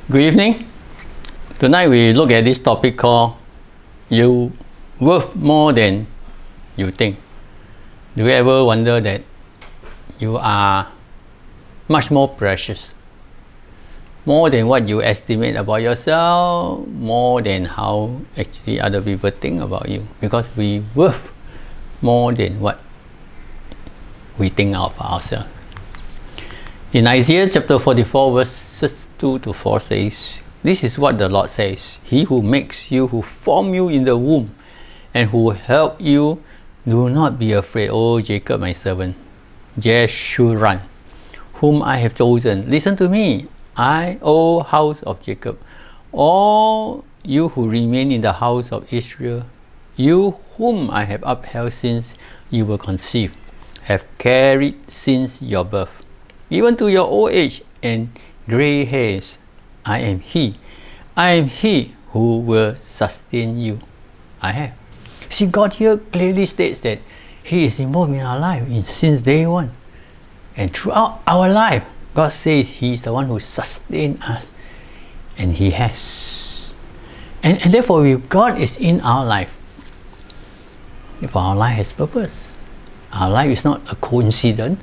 Good evening. Tonight we look at this topic called "You worth more than you think." Do you ever wonder that you are much more precious, more than what you estimate about yourself, more than how actually other people think about you? Because we worth more than what we think of ourselves. In Isaiah chapter 44 verses 2 to 4 says, "This is what the Lord says, He who makes you, who formed you in the womb, and who helped you, do not be afraid, O Jacob my servant, Jeshurun, whom I have chosen. Listen to me, O house of Jacob, all you who remain in the house of Israel, you whom I have upheld since you were conceived, have carried since your birth, even to your old age and grey hairs. I am He who will sustain you. I have." See, God here clearly states that He is involved in our life since day one. And throughout our life, God says He is the one who sustains us. And He has. And therefore, if God is in our life, if our life has purpose, our life is not a coincidence,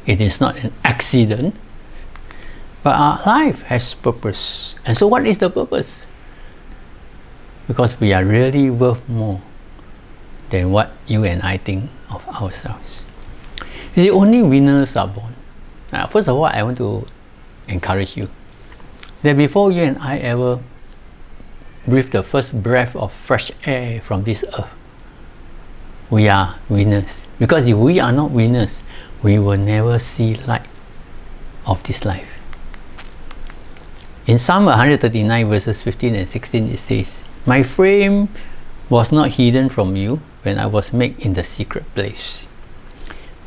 it is not an accident, but our life has purpose. And so what is the purpose? Because we are really worth more than what you and I think of ourselves. You see, only winners are born. Now, first of all, I want to encourage you that before you and I ever breathe the first breath of fresh air from this earth, we are winners. Because if we are not winners, we will never see light of this life. In Psalm 139 verses 15 and 16 it says, "My frame was not hidden from you when I was made in the secret place,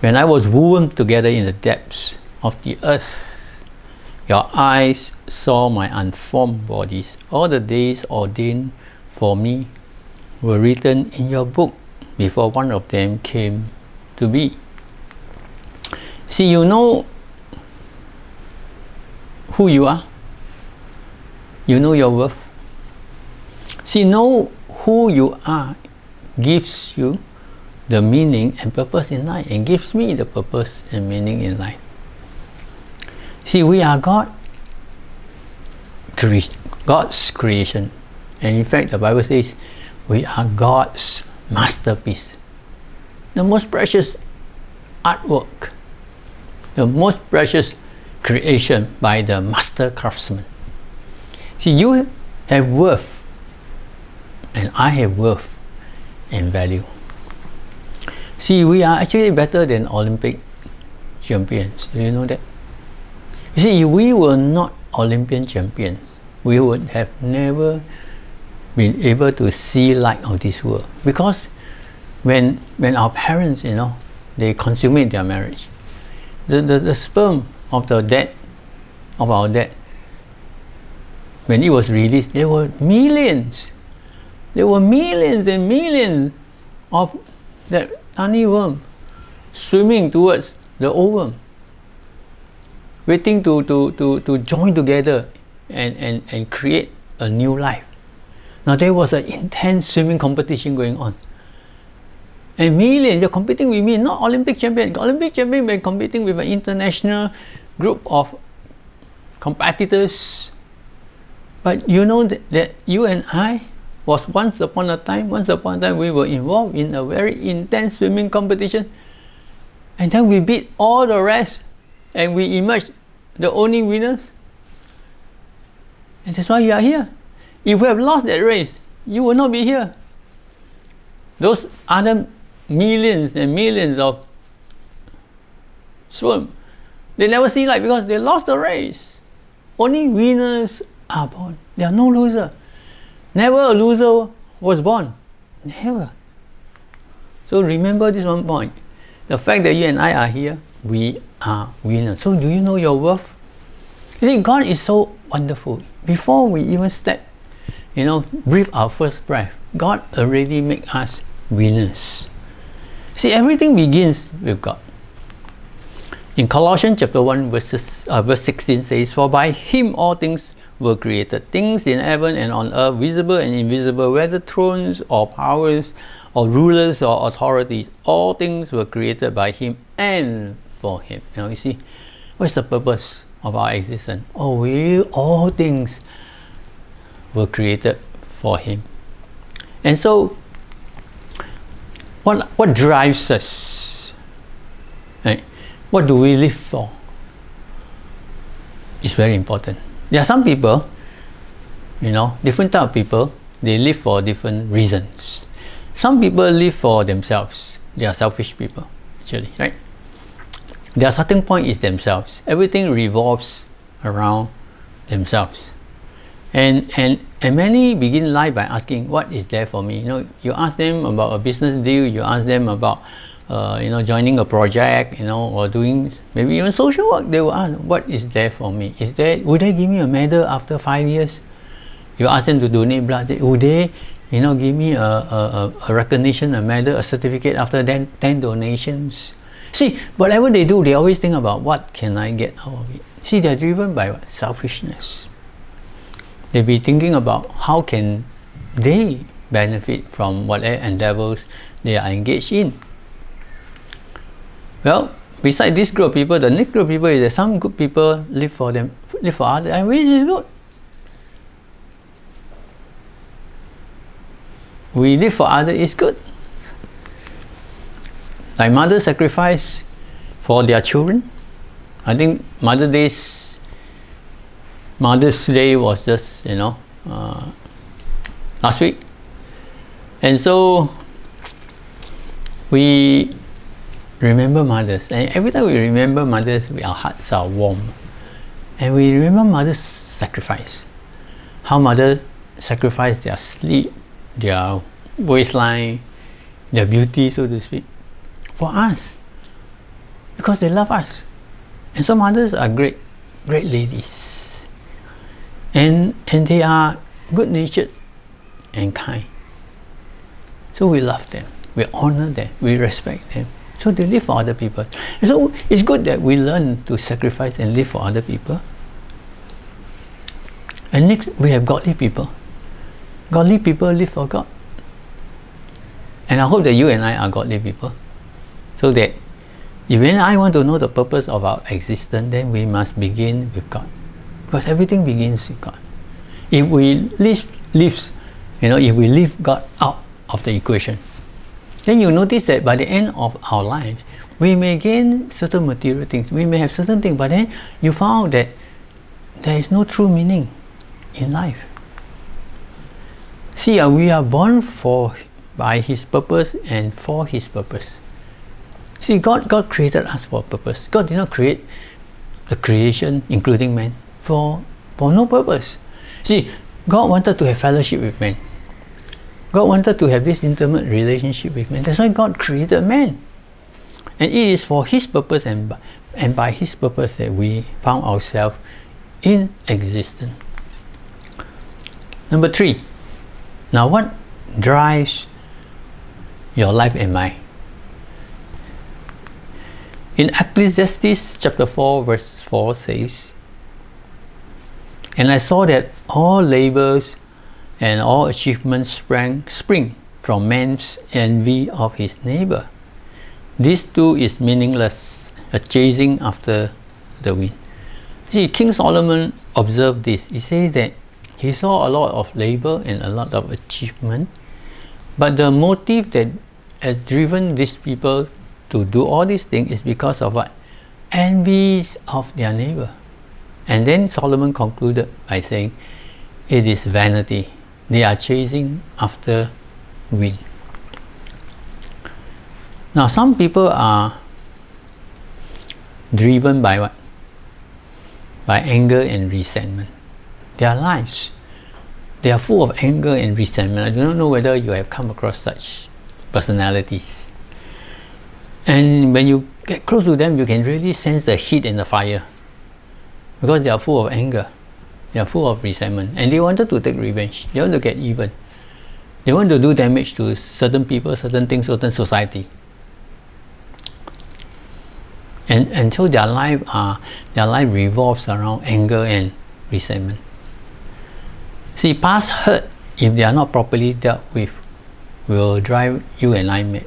when I was woven together in the depths of the earth. Your eyes saw my unformed bodies. All the days ordained for me were written in your book before one of them came to be." See, you know who you are. You know your worth. See, know who you are gives you the meaning and purpose in life, and gives me the purpose and meaning in life. See, we are God's creation. And in fact, the Bible says we are God's masterpiece. The most precious artwork, the most precious creation by the master craftsman. See, you have worth, and I have worth and value. See, we are actually better than Olympic champions. Do you know that? You see, if we were not Olympian champions, we would have never been able to see light of this world. Because when our parents, they consummate their marriage, the sperm of our dad, when it was released, there were millions and millions of that tiny worm swimming towards the ovum, waiting to join together and create a new life. Now there was an intense swimming competition going on, and millions, you're competing with me, not Olympic champion. Olympic champion, we're competing with an international group of competitors. But you know that you and I was once upon a time we were involved in a very intense swimming competition, and then we beat all the rest and we emerged the only winners. And that's why you are here. If we have lost that race, you will not be here. Those other millions and millions of sperm, they never see light because they lost the race. Only winners are born. There are no loser. Never a loser was born. Never. So remember this one point. The fact that you and I are here, we are winners. So do you know your worth? You see, God is so wonderful. Before we even breathe our first breath, God already made us winners. See, everything begins with God. In Colossians chapter 1 verse 16 says, "For by Him all things were created, things in heaven and on earth, visible and invisible, whether thrones or powers or rulers or authorities. All things were created by him and for him. Now you see, what's the purpose of our existence? All things were created for him. And so what drives us? Right? What do we live for? It's very important. There are some people, different type of people, they live for different reasons. Some people live for themselves. They are selfish people, actually, right? Their starting point is themselves. Everything revolves around themselves. And many begin life by asking, what is there for me? You ask them about a business deal, you ask them about joining a project, or doing maybe even social work. They will ask, what is there for me? Would they give me a medal after 5 years? You ask them to donate blood, would they give me a recognition, a medal, a certificate after 10 donations? See, whatever they do, they always think about, what can I get out of it? See, they're driven by what? Selfishness. They be thinking about how can they benefit from whatever endeavors they are engaged in. Well, beside this group of people, the next group of people is that some good people live for others, and which is good. We live for others is good. Like mothers sacrifice for their children. I think Mother's Day was just last week, and so we remember mothers, and every time we remember mothers, our hearts are warm, and we remember mothers' sacrifice. How mothers sacrifice their sleep, their waistline, their beauty, so to speak, for us, because they love us. And so mothers are great ladies, and they are good-natured and kind. So we love them, we honor them, we respect them. So they live for other people. And so it's good that we learn to sacrifice and live for other people. And next, we have godly people. Godly people live for God. And I hope that you and I are godly people. So that when I want to know the purpose of our existence, then we must begin with God. Because everything begins with God. If we leave God out of the equation, then you notice that by the end of our life, we may gain certain material things, we may have certain things, but then you found that there is no true meaning in life. See, we are born by His purpose and for His purpose. See, God created us for a purpose. God did not create the creation, including man, for no purpose. See, God wanted to have fellowship with man. God wanted to have this intimate relationship with man. That's why God created man. And it is for His purpose and by His purpose that we found ourselves in existence. Number 3. Now, what drives your life and mine? In Ecclesiastes chapter 4 verse 4 says, "And I saw that all labors and all achievements spring from man's envy of his neighbor. This too is meaningless, a chasing after the wind." See, King Solomon observed this. He says that he saw a lot of labor and a lot of achievement, but the motive that has driven these people to do all these things is because of what? Envies of their neighbor. And then Solomon concluded by saying, it is vanity. They are chasing after wind. Now, some people are driven by what? By anger and resentment. Their lives, they are full of anger and resentment. I do not know whether you have come across such personalities. And when you get close to them, you can really sense the heat and the fire, because they are full of anger, they are full of resentment, and they wanted to take revenge. They want to get even. They want to do damage to certain people, certain things, certain society. And so their life revolves around anger and resentment. See, past hurt, if they are not properly dealt with, will drive you and I mad.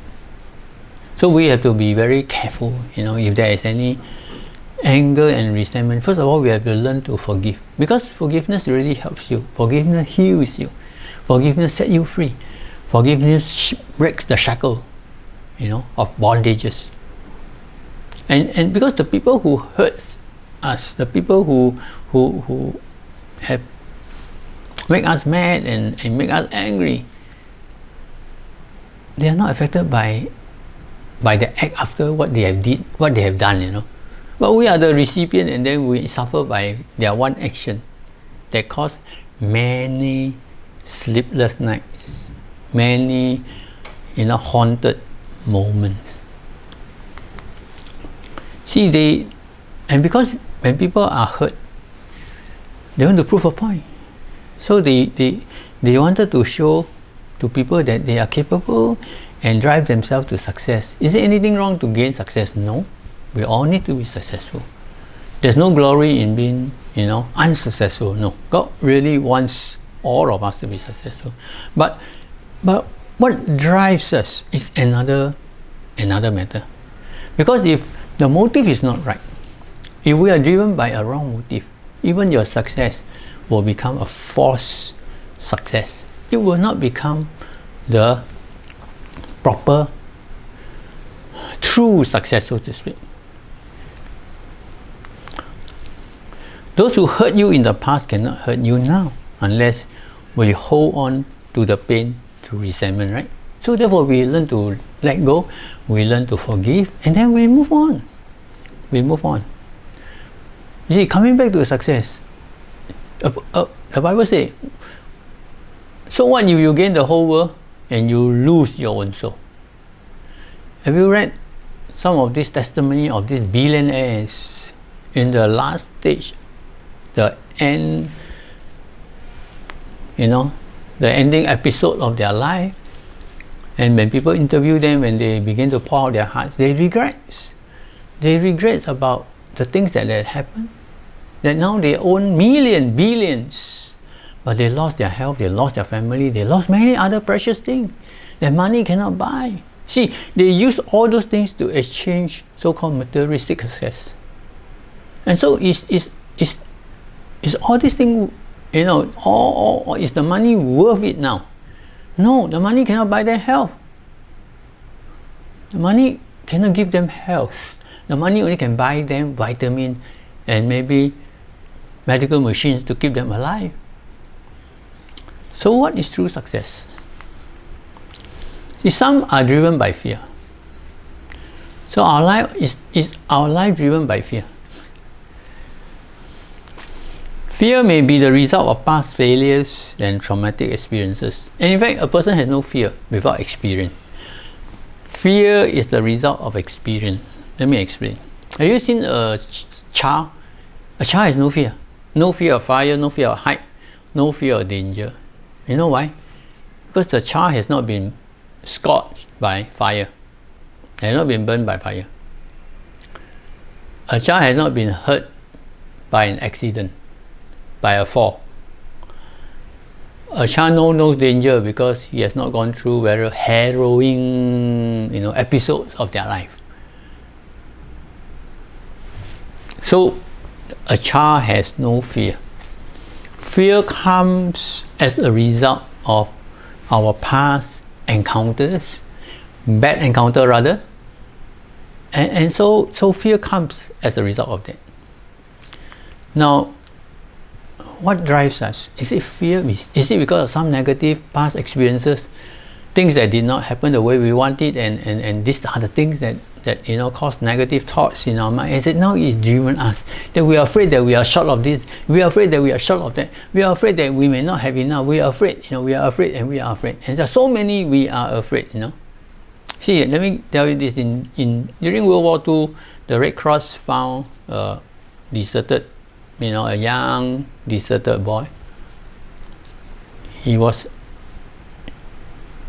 So we have to be very careful, if there is any anger and resentment. First of all, we have to learn to forgive, because forgiveness really helps you. Forgiveness heals you. Forgiveness sets you free. Forgiveness breaks the shackle, of bondages. And because the people who hurts us, the people who have make us mad and make us angry, they are not affected by the act after what they have done, But we are the recipient, and then we suffer by their one action that caused many sleepless nights, many haunted moments. See, because when people are hurt, they want to prove a point. So they wanted to show to people that they are capable and drive themselves to success. Is there anything wrong to gain success? No. We all need to be successful. There's no glory in being, unsuccessful. No. God really wants all of us to be successful. But what drives us is another matter. Because if the motive is not right, if we are driven by a wrong motive, even your success will become a false success. It will not become the proper, true success, so to speak. Those who hurt you in the past cannot hurt you now unless we hold on to the pain, to resentment, right? So therefore we learn to let go, we learn to forgive, and then we move on. We move on. You see, coming back to success, the Bible says, so what if you gain the whole world and you lose your own soul? Have you read some of this testimony of these billionaires in the last stage, the end, the ending episode of their life? And when people interview them, when they begin to pour out their hearts, they regret about the things that had happened, that now they own billions, but they lost their health, they lost their family, they lost many other precious things that money cannot buy. See, they use all those things to exchange so-called materialistic success. And so is all these things, is the money worth it now? No, the money cannot buy them health. The money cannot give them health. The money only can buy them vitamin and maybe medical machines to keep them alive. So what is true success? See, some are driven by fear. So our life is our life driven by fear. Fear may be the result of past failures and traumatic experiences. And in fact, a person has no fear without experience. Fear is the result of experience. Let me explain. Have you seen a child? A child has no fear. No fear of fire, no fear of height, no fear of danger. You know why? Because the child has not been scorched by fire. Has not been burned by fire. A child has not been hurt by an accident, by a fall. A child knows no danger because he has not gone through very harrowing, episodes of their life. So a child has no fear. Fear comes as a result of our past encounters, bad encounter rather, and so fear comes as a result of that. Now, what drives us? Is it fear? Is it because of some negative past experiences, things that did not happen the way we wanted, and these are the things that cause negative thoughts in our mind? Is it now it's driven us that we are afraid that we are short of this, we are afraid that we are short of that, we are afraid that we may not have enough, we are afraid, we are afraid, and we are afraid, and there are so many we are afraid. See, let me tell you this: during World War II, the Red Cross found a deserted, a young deserted boy. He was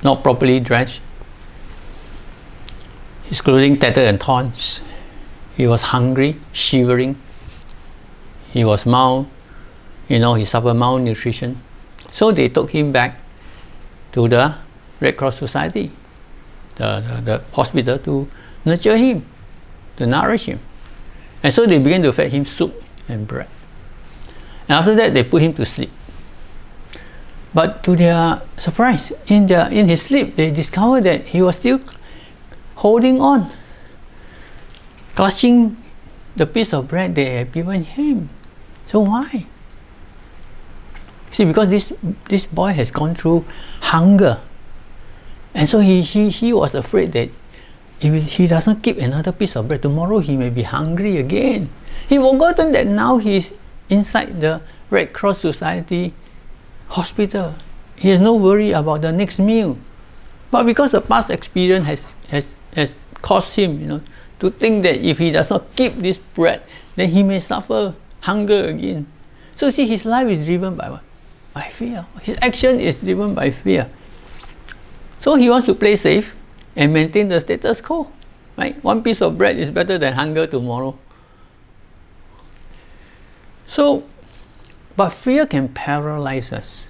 not properly dressed. His clothing tattered and torn. He was hungry, shivering. He was he suffered malnutrition. So they took him back to the Red Cross Society, the hospital, to nurture him, to nourish him. And so they began to feed him soup and bread. And after that, they put him to sleep. But to their surprise, in his sleep, they discovered that he was still holding on, clutching the piece of bread they had given him. So why? See, because this boy has gone through hunger. And so he was afraid that if he doesn't keep another piece of bread, tomorrow he may be hungry again. He forgotten that now he's inside the Red Cross Society hospital. He has no worry about the next meal. But because the past experience has caused him, to think that if he does not keep this bread, then he may suffer hunger again. So see, his life is driven by what? By fear. His action is driven by fear. So he wants to play safe and maintain the status quo. Right? One piece of bread is better than hunger tomorrow. So, but fear can paralyze us.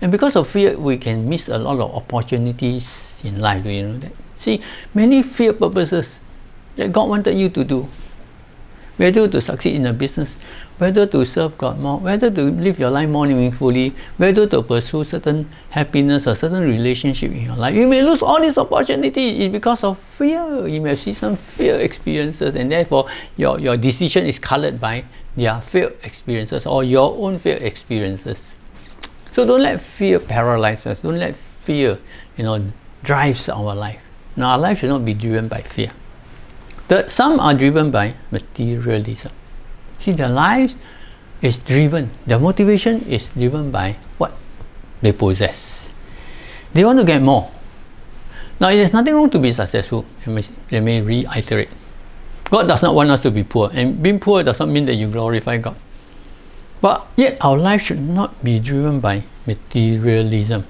And because of fear, we can miss a lot of opportunities in life. Do you know that? See, many fear purposes that God wanted you to do, whether to succeed in a business, whether to serve God more, whether to live your life more meaningfully, whether to pursue certain happiness or certain relationship in your life, you may lose all these opportunities. It's because of fear. You may see some fear experiences, and therefore your decision is colored by their fear experiences or your own fear experiences. So don't let fear paralyze us. Don't let fear, drives our life. Now, our life should not be driven by fear. Some are driven by materialism. See, their life is driven, their motivation is driven by what they possess. They want to get more. Now, there's nothing wrong to be successful. Let me reiterate. God does not want us to be poor, and being poor does not mean that you glorify God. But yet, our life should not be driven by materialism.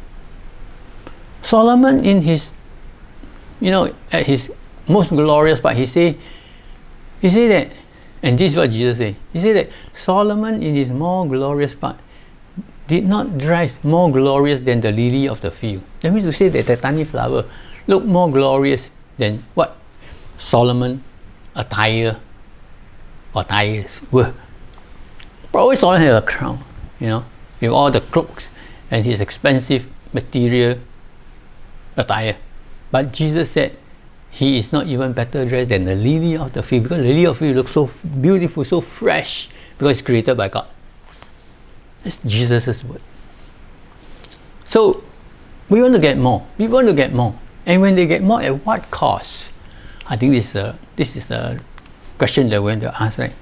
Solomon, in his, at his most glorious part, he said that, and this is what Jesus said. He said that Solomon, in his more glorious part, did not dress more glorious than the lily of the field. That means to say that the tiny flower looked more glorious than what Solomon attires were. Probably Solomon had a crown, with all the cloaks and his expensive material attire. But Jesus said he is not even better dressed than the lily of the field, because the lily of the field looks so beautiful, so fresh, because it's created by God. That's Jesus' word. So we want to get more. We want to get more. And when they get more, at what cost? I think this is a question that we're going to ask, right?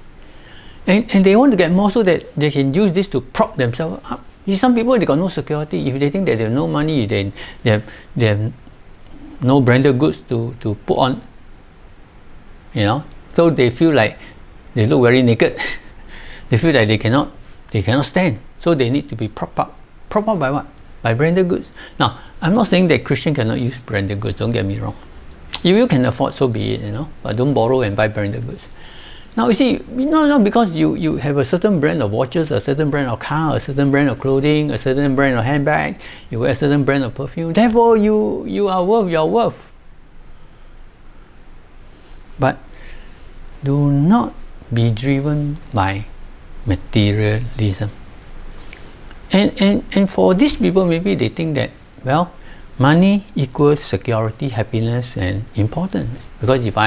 And they want to get more so that they can use this to prop themselves up. You see, some people, they got no security. If they think that they have no money, they have no branded goods to put on, so they feel like they look very naked. They feel like they cannot stand, so they need to be propped up by what? By branded goods. Now, I'm not saying that Christian cannot use branded goods, don't get me wrong. If you can afford, so be it, but don't borrow and buy branded goods. Now, you see, not because you have a certain brand of watches, a certain brand of car, a certain brand of clothing, a certain brand of handbag, you wear a certain brand of perfume, therefore you are worth your worth. But do not be driven by materialism. And for these people, maybe they think that, well, money equals security, happiness, and importance. Because if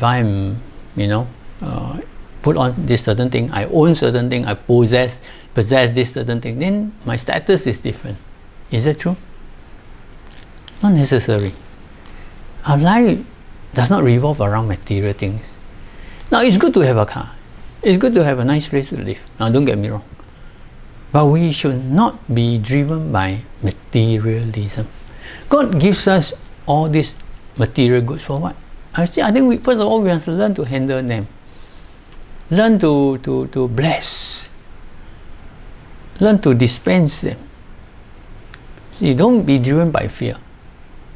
I'm put on this certain thing, I own certain thing, I possess this certain thing, then my status is different. Is that true? Not necessary. Our life does not revolve around material things. Now, it's good to have a car. It's good to have a nice place to live. Now, don't get me wrong. But we should not be driven by materialism. God gives us all these material goods for what? I think first of all, we have to learn to handle them. Learn to bless. Learn to dispense them. See, don't be driven by fear.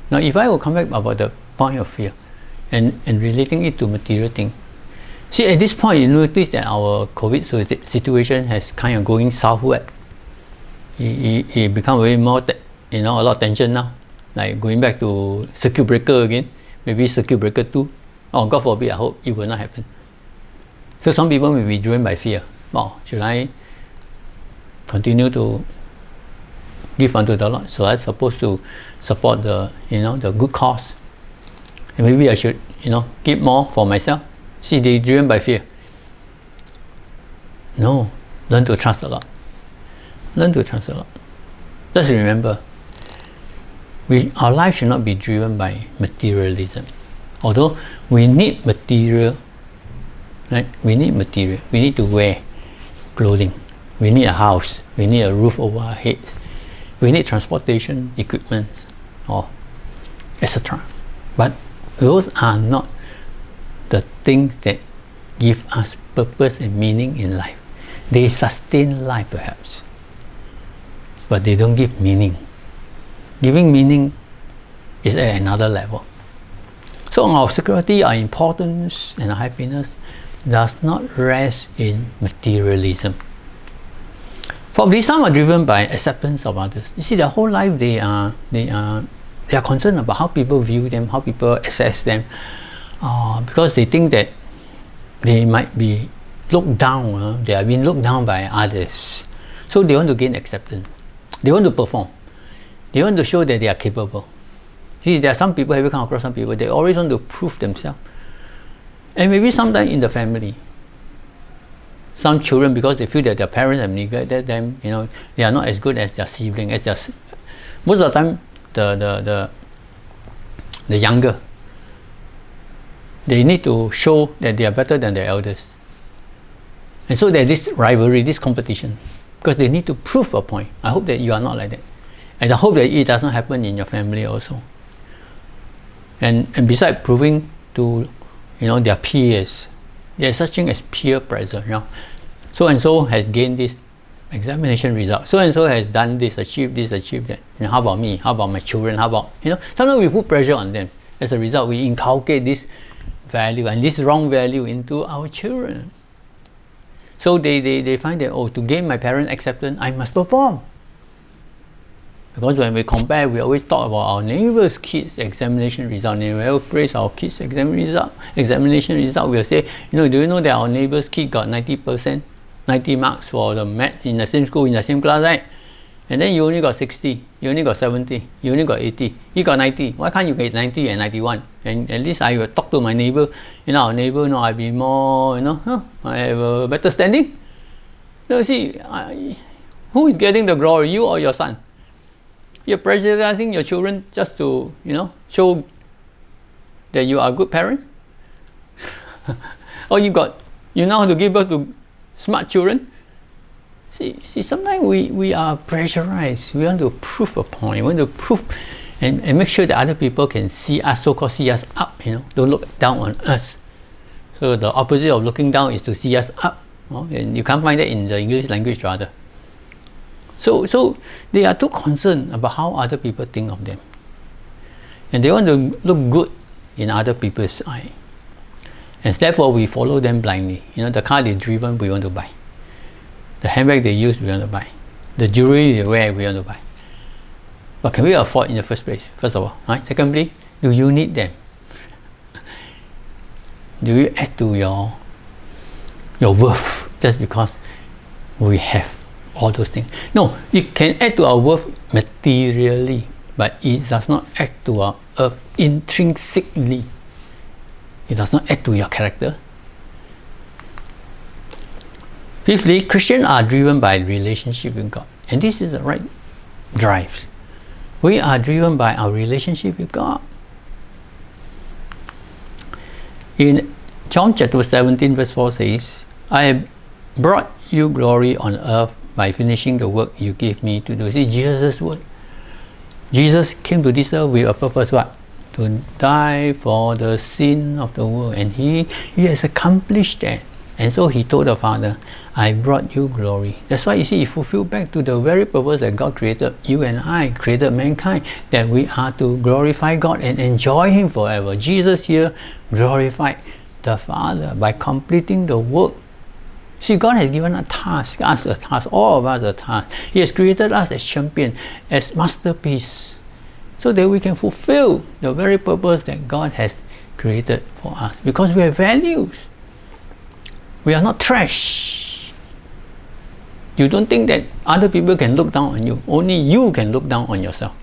Now, if I will come back about the point of fear and relating it to material thing. See, at this point, you notice that our COVID situation has kind of going southward. he become very more, a lot of tension now. Like going back to circuit breaker again, maybe circuit breaker 2. Oh, God forbid, I hope it will not happen. So some people may be driven by fear. Oh, should I continue to give unto the Lord? So I'm supposed to support the good cause. And maybe I should, give more for myself. See, they're driven by fear. No, learn to trust the Lord. Learn to trust the Lord. Just remember, our life should not be driven by materialism. Although we need material, right? We need material. We need to wear clothing. We need a house. We need a roof over our heads. We need transportation equipment, or etc. But those are not the things that give us purpose and meaning in life. They sustain life perhaps, but they don't give meaning. Giving meaning is at another level. So our security, our importance, and our happiness does not rest in materialism. Probably some are driven by acceptance of others. You see, their whole life they are concerned about how people view them, how people assess them, because they think that they might be looked down. They are being looked down by others, so they want to gain acceptance. They want to perform. They want to show that they are capable. See, there are some people, have you come across some people, they always want to prove themselves. And maybe sometimes in the family, some children, because they feel that their parents have neglected them, they are not as good as their sibling, most of the time, the younger, they need to show that they are better than their elders. And so there's this rivalry, this competition, because they need to prove a point. I hope that you are not like that. And I hope that it does not happen in your family also. And besides proving to their peers, there's such thing as peer pressure. So and so has gained this examination result. So and so has done this, achieved that. How about me? How about my children? How about sometimes we put pressure on them. As a result, we inculcate this value and this wrong value into our children. So they find that, to gain my parents' acceptance, I must perform. Because when we compare, we always talk about our neighbor's kids' examination result. And we will praise our kids' examination result. We'll say, do you know that our neighbor's kid got 90%, 90 marks for the math in the same school, in the same class, right? And then you only got 60, you only got 70, you only got 80, he got 90. Why can't you get 90 and 91? And at least I will talk to my neighbor. Our neighbor, I'll be more, I have a better standing. See, who is getting the glory, you or your son? You're pressurizing your children just to, show that you are a good parent? Or you know how to give birth to smart children? See, sometimes we are pressurized. We want to prove a point. We want to prove and make sure that other people can see us, so-called see us up, don't look down on us. So the opposite of looking down is to see us up. And you can't find that in the English language rather. So they are too concerned about how other people think of them. And they want to look good in other people's eye. And therefore we follow them blindly. The car they driven, we want to buy. The handbag they use, we want to buy. The jewelry they wear, we want to buy. But can we afford in the first place? First of all. Right? Secondly, do you need them? Do you add to your worth just because we have all those things? No, it can add to our worth materially, but it does not add to our worth intrinsically. It does not add to your character. Fifthly, Christians are driven by relationship with God, and this is the right drive. We are driven by our relationship with God. In John chapter 17 verse 4 says, I have brought you glory on earth by finishing the work you gave me to do. See, Jesus' word. Jesus came to this earth with a purpose, what? To die for the sin of the world. And he has accomplished that. And so he told the Father, I brought you glory. That's why you see, he fulfilled back to the very purpose that God created you and I, created mankind, that we are to glorify God and enjoy Him forever. Jesus here glorified the Father by completing the work See, God has given us a task, all of us a task. He has created us as champion, as masterpiece, so that we can fulfill the very purpose that God has created for us. Because we have values. We are not trash. You don't think that other people can look down on you. Only you can look down on yourself.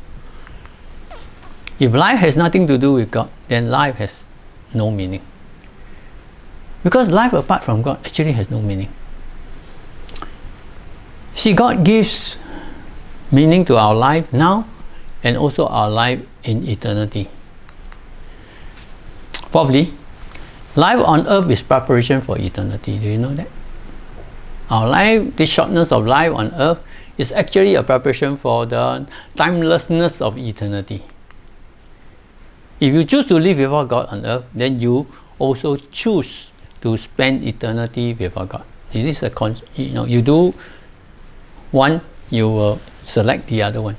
If life has nothing to do with God, then life has no meaning. Because life apart from God actually has no meaning. See, God gives meaning to our life now and also our life in eternity. Fourthly, life on earth is preparation for eternity. Do you know that? Our life, the shortness of life on earth, is actually a preparation for the timelessness of eternity. If you choose to live without God on earth, then you also choose to spend eternity without God. It is you do one, you will select the other one.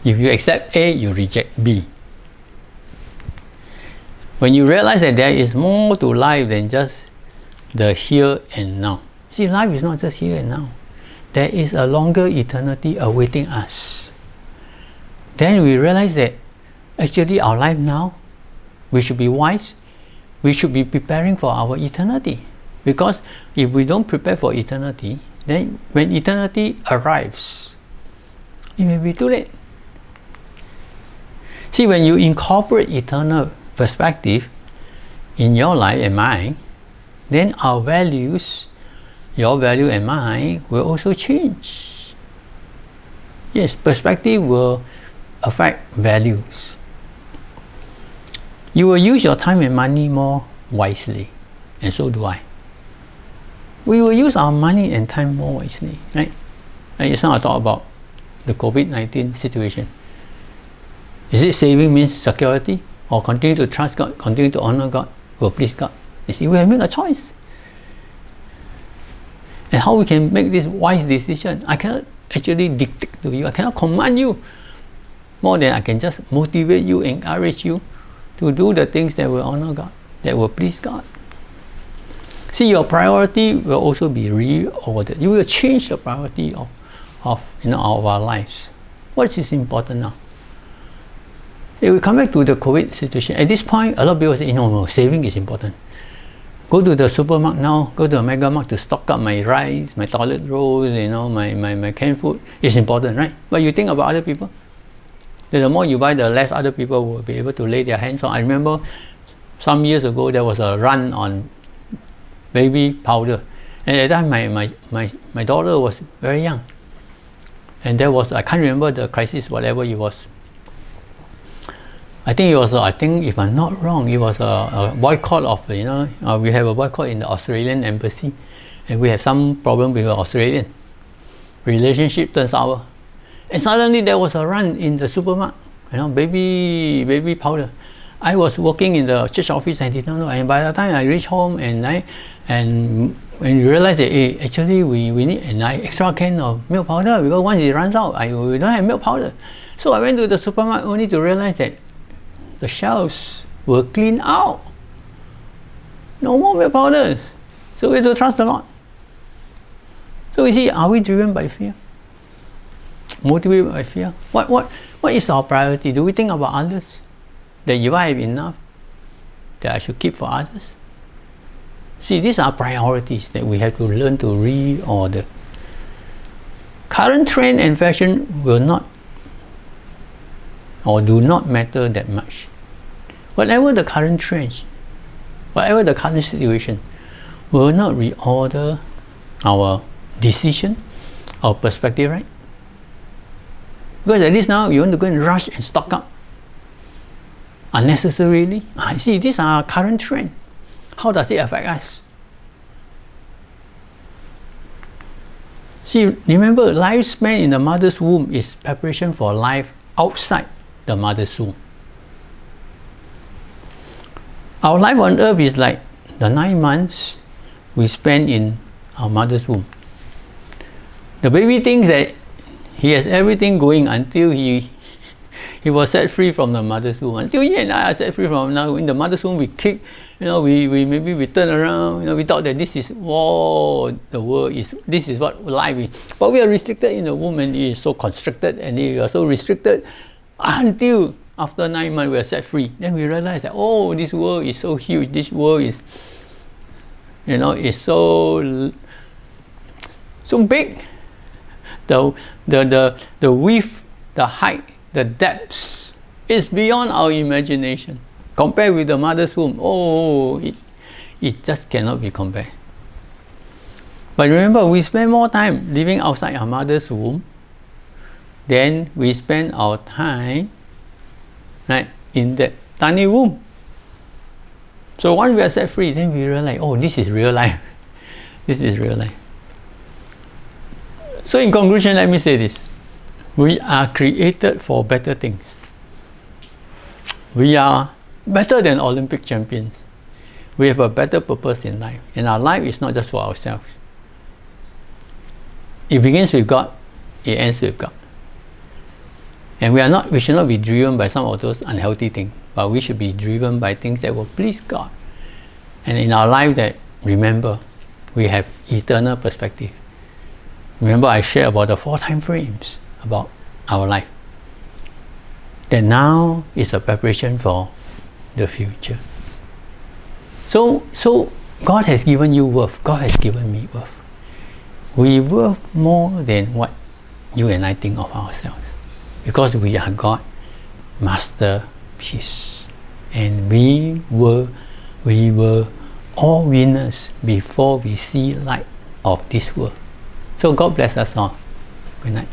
If you accept A, you reject B. When you realize that there is more to life than just the here and now. See, life is not just here and now. There is a longer eternity awaiting us. Then we realize that actually our life now, we should be wise. We should be preparing for our eternity. Because if we don't prepare for eternity, then when eternity arrives, it may be too late. See, when you incorporate eternal perspective in your life and mine, then our values, your value and mine, will also change. Yes, perspective will affect values. You will use your time and money more wisely, and so do I. We will use our money and time more wisely, right? And just now I talk about the COVID-19 situation. Is it saving means security, or continue to trust God, continue to honor God, will please God? You see, we have made a choice. And how we can make this wise decision? I cannot actually dictate to you. I cannot command you more than I can just motivate you, encourage you to do the things that will honor God, that will please God. See, your priority will also be reordered. You will change the priority of our lives. What is important now? If we come back to the COVID situation, at this point, a lot of people say, no, saving is important. Go to the supermarket now, go to a mega mart to stock up my rice, my toilet rolls, my canned food. It's important, right? But you think about other people. The more you buy, the less other people will be able to lay their hands on. I remember some years ago, there was a run on baby powder. And at that time, my daughter was very young. And there was, I can't remember the crisis, whatever it was. I think if I'm not wrong, it was a boycott of, we have a boycott in the Australian embassy. And we have some problem with the Australian. Relationship turns sour. And suddenly there was a run in the supermarket, baby powder. I was working in the church office and did not know. And by the time I reached home and when you realize that actually we need an extra can of milk powder, because once it runs out, we don't have milk powder. So I went to the supermarket only to realize that the shelves were cleaned out. No more milk powders. So we have to trust the Lord. So you see, are we driven by fear? Motivated by fear? What is our priority? Do we think about others? That if I have enough, that I should keep for others? See, these are priorities that we have to learn to reorder. Current trend and fashion will not or do not matter that much. Whatever the current trends, whatever the current situation, will not reorder our decision, our perspective, right? Because at least now you want to go and rush and stock up unnecessarily. I see, these are current trend. How does it affect us? See, remember, lifespan in the mother's womb is preparation for life outside the mother's womb. Our life on earth is like the 9 months we spend in our mother's womb. The baby thinks that he has everything going until he was set free from the mother's womb. Until he and I are set free from now in the mother's womb, we kick maybe we turn around, we thought that this is the world is, this is what life is. But we are restricted in the womb, and it is so constricted, and we are so restricted until after 9 months we are set free. Then we realize that, this world is so huge, this world is, is so big. The width, the height, the depths is beyond our imagination. Compared with the mother's womb, it just cannot be compared. But remember, we spend more time living outside our mother's womb than we spend our time in that tiny womb. So once we are set free, then we realize, this is real life. This is real life. So in conclusion, let me say this. We are created for better things. We are better than Olympic champions. We have a better purpose in life. And our life is not just for ourselves. It begins with God. It ends with God. And we should not be driven by some of those unhealthy things. But we should be driven by things that will please God. And in our life, that, remember, we have eternal perspective. Remember, I shared about the 4 time frames about our life. That now is a preparation for the future. So God has given you worth. God has given me worth. We worth more than what you and I think of ourselves, because we are God's masterpiece, and we were all winners before we see light of this world. So God bless us all. Good night.